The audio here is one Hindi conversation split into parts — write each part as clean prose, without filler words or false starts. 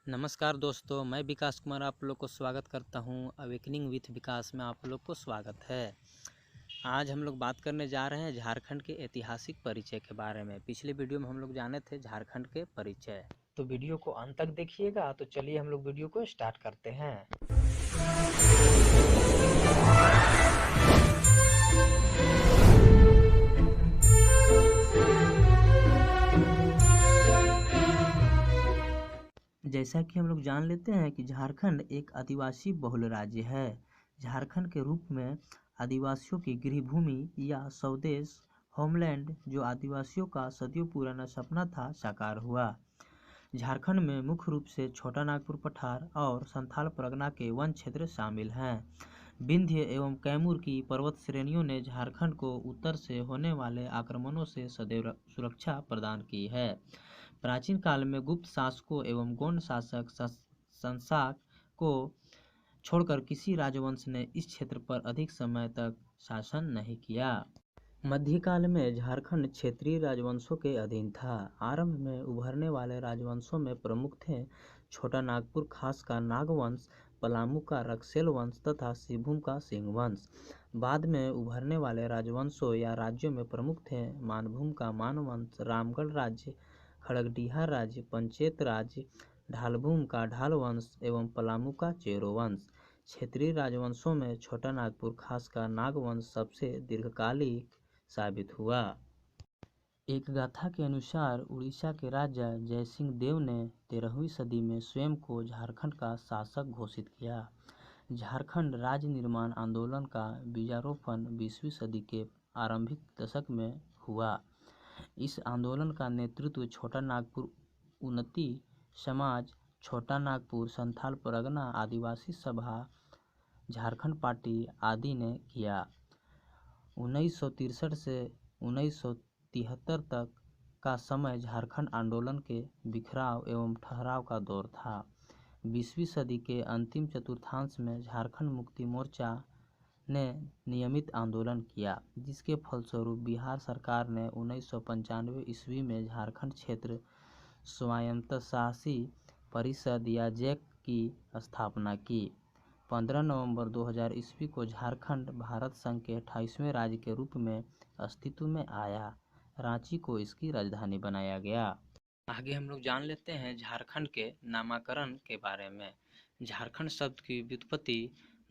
नमस्कार दोस्तों, मैं विकास कुमार आप लोग को स्वागत करता हूं। अवेकनिंग विथ विकास में आप लोग को स्वागत है। आज हम लोग बात करने जा रहे हैं झारखंड के ऐतिहासिक परिचय के बारे में। पिछले वीडियो में हम लोग जाने थे झारखंड के परिचय, तो वीडियो को अंत तक देखिएगा। तो चलिए हम लोग वीडियो को स्टार्ट करते हैं। जैसा कि हम लोग जान लेते हैं कि झारखंड एक आदिवासी बहुल राज्य है। झारखंड के रूप में आदिवासियों की गृहभूमि या स्वदेश होमलैंड, जो आदिवासियों का सदियों पुराना सपना था, साकार हुआ। झारखंड में मुख्य रूप से छोटा नागपुर पठार और संथाल परगना के वन क्षेत्र शामिल हैं। विंध्य एवं कैमूर की पर्वत श्रेणियों ने झारखंड को उत्तर से होने वाले आक्रमणों से सदैव सुरक्षा प्रदान की है। प्राचीन काल में गुप्त शासकों एवं गोंड शासक शंशाक को छोड़कर किसी राजवंश ने इस क्षेत्र पर अधिक समय तक शासन नहीं किया। मध्यकाल में झारखंड क्षेत्रीय राजवंशों के अधीन था। आरंभ में उभरने वाले राजवंशों में प्रमुख थे छोटा नागपुर खास का नागवंश, पलामू का रक्सेल वंश तथा सिंहभूम का सिंह वंश। बाद में उभरने वाले राजवंशों या राज्यों में प्रमुख थे मानभूम का मान वंश, रामगढ़ राज्य, खड़गडिहा राज्य, पंचेत राज्य, ढालभूम का ढाल वंश एवं पलामू का चेरो वंश। क्षेत्रीय राजवंशों में छोटा नागपुर खास का नागवंश सबसे दीर्घकालिक साबित हुआ। एक गाथा के अनुसार उड़ीसा के राजा जयसिंह देव ने 13वीं सदी में स्वयं को झारखंड का शासक घोषित किया। झारखंड राज्य निर्माण आंदोलन का बीजारोपण 20वीं सदी के आरंभिक दशक में हुआ। इस आंदोलन का नेतृत्व छोटा नागपुर उन्नति समाज, छोटा नागपुर संथाल परगना आदिवासी सभा, झारखंड पार्टी आदि ने किया। 1963 से 1973 तक का समय झारखंड आंदोलन के बिखराव एवं ठहराव का दौर था। 20वीं सदी के अंतिम चतुर्थांश में झारखंड मुक्ति मोर्चा ने नियमित आंदोलन किया, जिसके फलस्वरूप बिहार सरकार ने 1995 ईस्वी में झारखंड क्षेत्र स्वायत्तशासी परिषद या जैक की स्थापना की। 15 नवंबर 2000 ईस्वी को झारखंड भारत संघ के 28वें राज्य के रूप में अस्तित्व में आया। रांची को इसकी राजधानी बनाया गया। आगे हम लोग जान लेते हैं झारखंड के नामकरण के बारे में। झारखंड शब्द की व्युत्पत्ति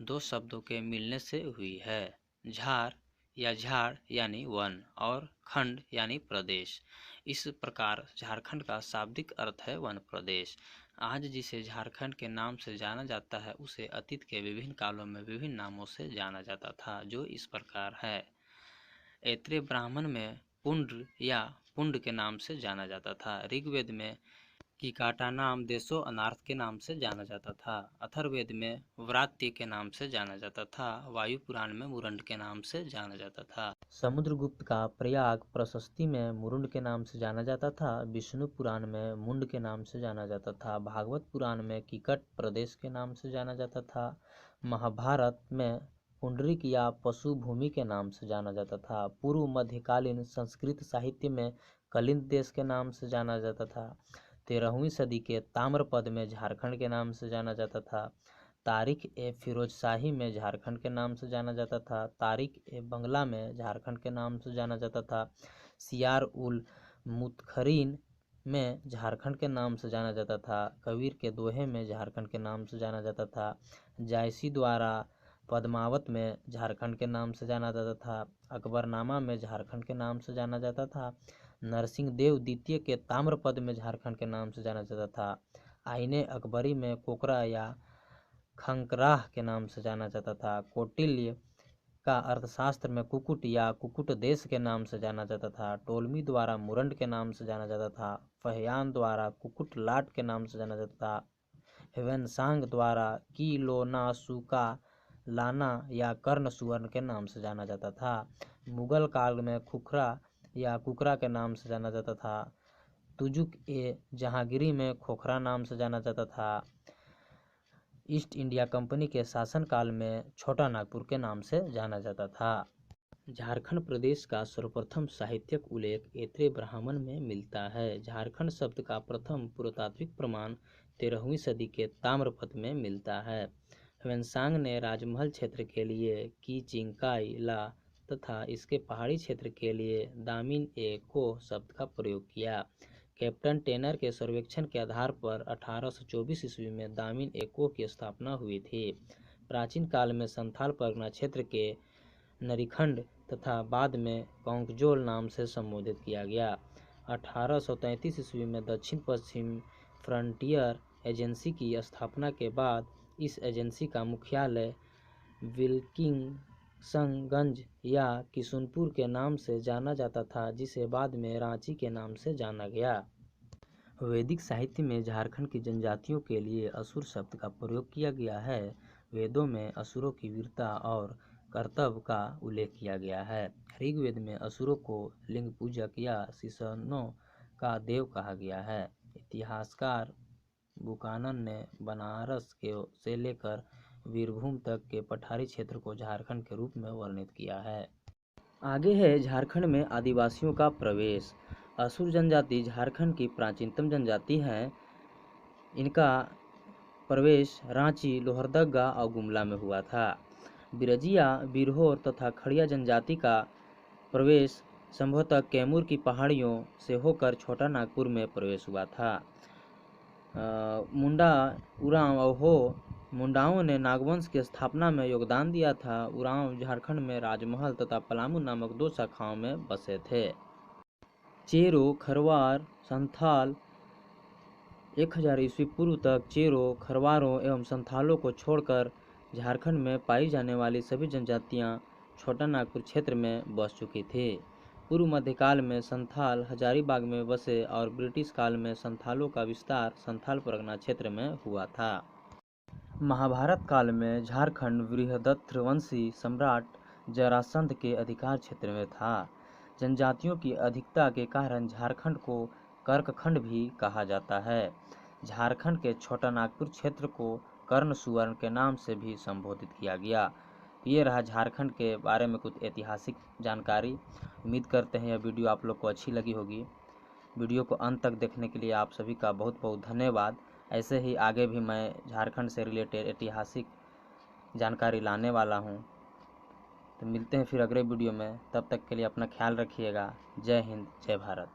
दो शब्दों के मिलने से हुई है। झार या झाड़ यानी वन और खंड यानी प्रदेश। इस प्रकार झारखंड का शाब्दिक अर्थ है वन प्रदेश। आज जिसे झारखंड के नाम से जाना जाता है, उसे अतीत के विभिन्न कालों में विभिन्न नामों से जाना जाता था, जो इस प्रकार है। ऐत्रेय ब्राह्मण में पुंड्र या पुंड के नाम से जाना जाता था। ऋग्वेद में कीकाटा नाम देशो अनार्थ के नाम से जाना जाता था। अथर्ववेद में व्रात्य के नाम से जाना जाता था। वायु पुराण में मुरंड के नाम से जाना जाता था। समुद्रगुप्त का प्रयाग प्रशस्ति में मुरुंड के नाम से जाना जाता था। विष्णु पुराण में मुंड के नाम से जाना जाता था। भागवत पुराण में कीकट प्रदेश के नाम से जाना जाता था। महाभारत में पुंडरिक या पशु भूमि के नाम से जाना जाता था। पूर्व मध्यकालीन संस्कृत साहित्य में कलिंद देश के नाम से जाना जाता था। 13वीं सदी के ताम्रपद में झारखंड के नाम से जाना जाता था। तारीख ए फिरोजशाही में झारखंड के नाम से जाना जाता था। तारीख ए बंगला में झारखंड के नाम से जाना जाता था। सियार उल मुतखरीन में झारखंड के नाम से जाना जाता था। कबीर के दोहे में झारखंड के नाम से जाना जाता था। जायसी द्वारा पद्मावत में झारखंड के नाम से जाना जाता था। अकबरनामा में झारखंड के नाम से जाना जाता था। नरसिंह देव द्वितीय के ताम्रपद में झारखंड के नाम से जाना जाता था। आईने अकबरी में कोकरा या खंकराह के नाम से जाना जाता था। कौटिल्य का अर्थशास्त्र में कुकुट या कुकुट देश के नाम से जाना जाता था। टोलमी द्वारा मुरंड के नाम से जाना जाता था। फहियान द्वारा कुकुट लाट के नाम से जाना जाता था। ह्वेनसांग द्वारा किलोनासुका लाना या कर्ण सुवर्ण के नाम से जाना जाता था। मुगल काल में खुखरा या कुकरा के नाम से जाना जाता था। तुजुक ए जहांगीरी में खोखरा नाम से जाना जाता था। ईस्ट इंडिया कंपनी के शासनकाल में छोटा नागपुर के नाम से जाना जाता था। झारखंड प्रदेश का सर्वप्रथम साहित्यिक उल्लेख ऐत्रेय ब्राह्मण में मिलता है। झारखंड शब्द का प्रथम पुरातात्विक प्रमाण 13वीं सदी के ताम्रपत्र में मिलता है। ह्वेनसांग ने राजमहल क्षेत्र के लिए की चिंकाई ला तथा इसके पहाड़ी क्षेत्र के लिए दामिन ए को शब्द का प्रयोग किया। कैप्टन टेनर के सर्वेक्षण के आधार पर 1824 ईस्वी में दामिन ए को की स्थापना हुई थी। प्राचीन काल में संथाल परगना क्षेत्र के नरीखंड तथा बाद में कोंकजोल नाम से संबोधित किया गया। 1833 ईस्वी में दक्षिण पश्चिम फ्रंटियर एजेंसी की स्थापना के बाद इस एजेंसी का मुख्यालय विल्किंसगंज या किशुनपुर के नाम से जाना जाता था, जिसे बाद में रांची के नाम से जाना गया। वैदिक साहित्य में झारखंड की जनजातियों के लिए असुर शब्द का प्रयोग किया गया है। वेदों में असुरों की वीरता और कर्तव्य का उल्लेख किया गया है। ऋग्वेद में असुरों को लिंग पूजक या शिशुनों का देव कहा गया है। इतिहासकार बुकानन ने बनारस से लेकर वीरभूम तक के पठारी क्षेत्र को झारखंड के रूप में वर्णित किया है। आगे है झारखंड में आदिवासियों का प्रवेश। असुर जनजाति झारखंड की प्राचीनतम जनजाति है। इनका प्रवेश रांची, लोहरदगा और गुमला में हुआ था। बिरजिया, बिरहोर तथा खड़िया जनजाति का प्रवेश संभवतः कैमूर की पहाड़ियों से होकर छोटा नागपुर में प्रवेश हुआ था। मुंडा, उरांव और हो मुंडाओं ने नागवंश की स्थापना में योगदान दिया था। उरांव झारखंड में राजमहल तथा पलामू नामक 2 शाखाओं में बसे थे। चेरो, खरवार, संथाल 1000 ईस्वी पूर्व तक चेरो, खरवारों एवं संथालों को छोड़कर झारखंड में पाई जाने वाली सभी जनजातियां छोटा नागपुर क्षेत्र में बस चुकी थी। पूर्व मध्यकाल में संथाल हजारीबाग में बसे और ब्रिटिश काल में संथालों का विस्तार संथाल परगना क्षेत्र में हुआ था। महाभारत काल में झारखंड बृहदत्रवंशी सम्राट जरासंध के अधिकार क्षेत्र में था। जनजातियों की अधिकता के कारण झारखंड को कर्कखंड भी कहा जाता है। झारखंड के छोटा नागपुर क्षेत्र को कर्ण सुवर्ण के नाम से भी संबोधित किया गया। ये रहा झारखंड के बारे में कुछ ऐतिहासिक जानकारी। उम्मीद करते हैं यह वीडियो आप लोग को अच्छी लगी होगी। वीडियो को अंत तक देखने के लिए आप सभी का बहुत बहुत धन्यवाद। ऐसे ही आगे भी मैं झारखंड से रिलेटेड ऐतिहासिक जानकारी लाने वाला हूं। तो मिलते हैं फिर अगले वीडियो में। तब तक के लिए अपना ख्याल रखिएगा। जय हिंद, जय भारत।